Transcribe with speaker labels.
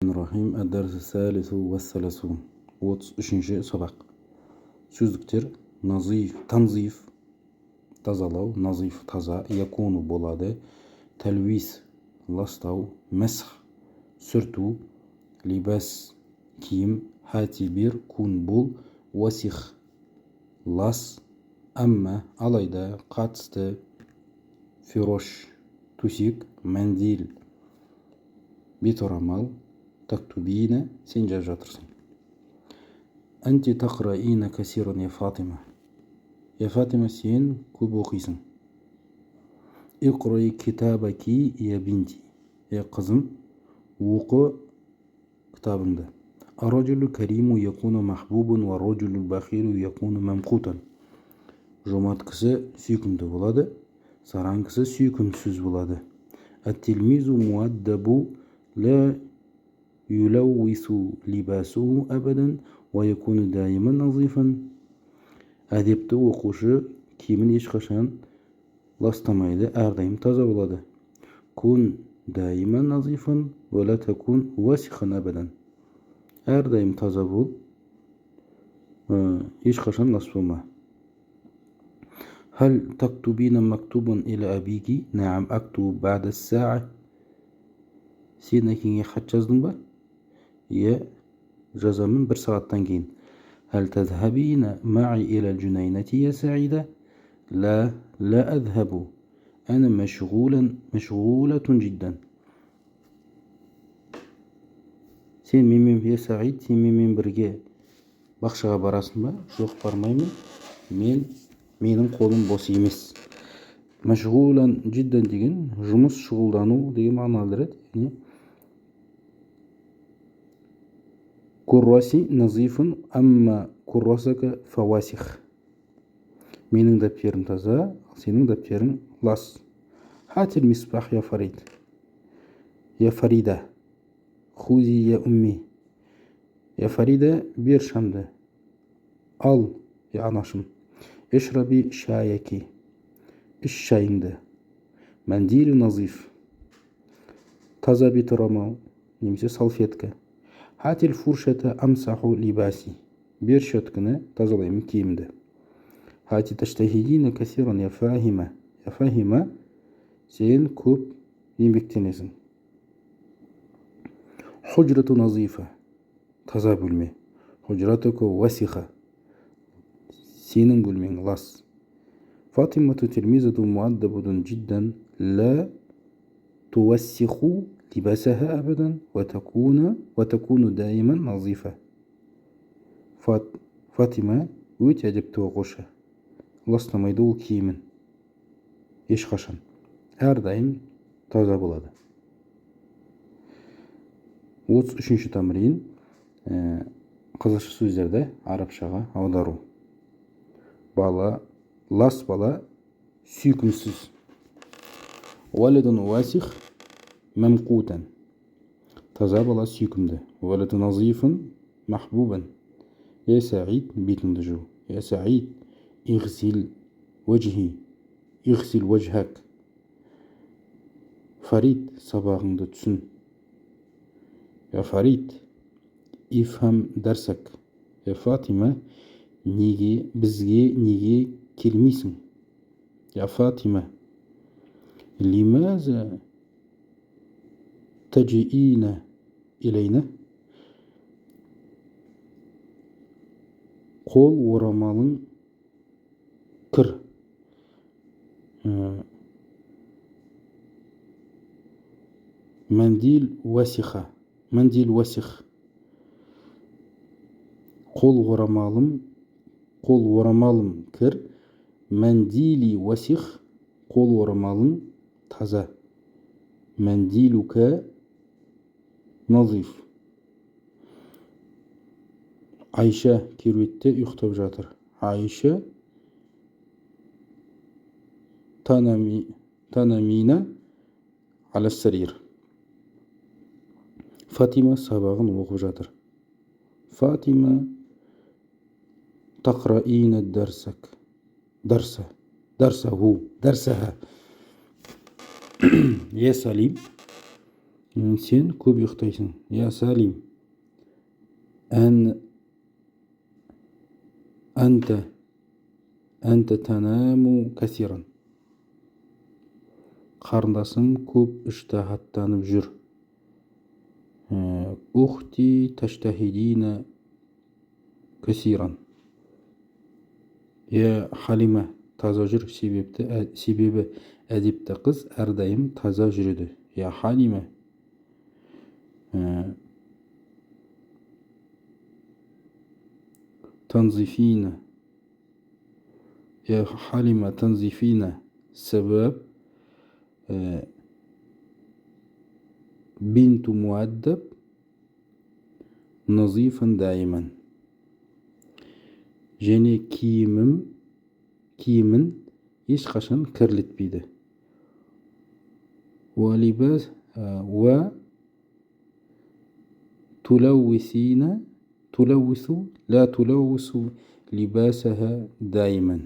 Speaker 1: Rahim ad-dars salisu ve salasun 33. sabak. Sözdükler nazif, tanzif, tazalav, nazif, taza, yakunu boladı, telvis, lastav, mesh, sürtu, libas, kiyim, hati bir, kun bul, vasih, las, amma, alayda, katstı, firoş, tusik, mendil, bitoramal, taktubine, sen жазып жатырсың. Анти тақраина касиран я Фатима. Я Фатима, сен көп оқисың. Иқраи китабаки я бинти. Я қызым, оқы кітабыңды. Араджулу кариму якуну махбубун ва раджулу бахиру якуну мамқутан. Жомарт кісі сүйкімді болады, сараң кісі сүйкімсіз болады. Ат-тилмизу муаддабу ла يلوث لباسه أبدا ويكون دائما نظيفا. Әдепті оқушы киімін ешқашан ластамайды, әрдайым таза болады. Кун дайиман назифан вала такун васихан абадан. Әрдайым таза бол, ешқашан лас болма. هل تكتبين مكتوبا إلى أبيك؟ نعم أكتب بعد الساعة. Сен әкеңе хат жаздың ба? Иә, жазамын бір сағаттан кейін. هل تذهبين معي إلى الجنينة يا سعيدة؟ لا أذهب. أنا مشغولة جدا. Сен менімен, я Саид, сен менімен бірге бақшаға барасың ба? Жоқ, бармаймын. Менің қолым бос емес. Мәшғулан жиддан деген жұмыс, шұғылдану деген мағына береді. Курраси назифун амма куррасака фавасих. Менің дәптерім таза, сенің дәптерің лас. Хатил мисбах я Фарид. Я Фарида. Хузи я умми. Я Фарида, бер шамды. Ал, я анашым. Ишраби шаяки. Іш шайыңды. Мандилу назиф. Таза биторамал, немесе салфетка. Хатил фуршата амсаху либаси. Бер щетканы, тазалаймын киімді. Хати таштахидина касиран я Фахима. Я Фахима, сен көп еңбектенесің. Худжрату назифа. Таза бөлме. Худжратуку васиха. Сенің бөлмең лас. فاطمة تلميذة مؤدبة جدا لا توسخ لباسها أبدا وتكون دائما نظيفة. فاطمة өте әдепті оқушы. Ластамайды ол киімін. Ешқашан. Әрдайым таза болады. 33-ші тамрин. Қазақша сөздерді арабшаға аудару. Лас бала сүйкімсіз. Валидун васих мамқутан. Таза бала сүйкімді. Валидун назифун махбубан. Я Саид, бетіңді жу. Я Саид, игсил ваджхи. Игсил ваджхак. Фарид, сабағыңды түсін. Я Фарид, ифхам дарсак. Я Фатима, бізге неге келмейсің? Я Фатима, лимаза таджиина илейна? Қол орамалың кір. Мандил васиха. Мандил васих. Қол орамалым кір. Мандили васих. Қол орамалың таза. Мандилука назиф. Айша керуетте ұйықтап жатыр. Айша танамина алассарир. Фатима сабағын оқып жатыр. Фатима тақраина дарсаха. Я Салим, Сен көп ұйықтайсың. Я Салим. أنت تنام كثيرا. Қарындасым көп іштахаттанып жүр. أختي تجتهدين كثيرا. Я Халима, таза жүр, себебі әдепті қыз әрдайым таза жүреді. Я Халима. تنظفين. يا حليمة تنظفين السباب. بنت مؤدب نظيفا دائما. және киімін ешқашан кірлетпейді. لا تلوث لباسها دائما.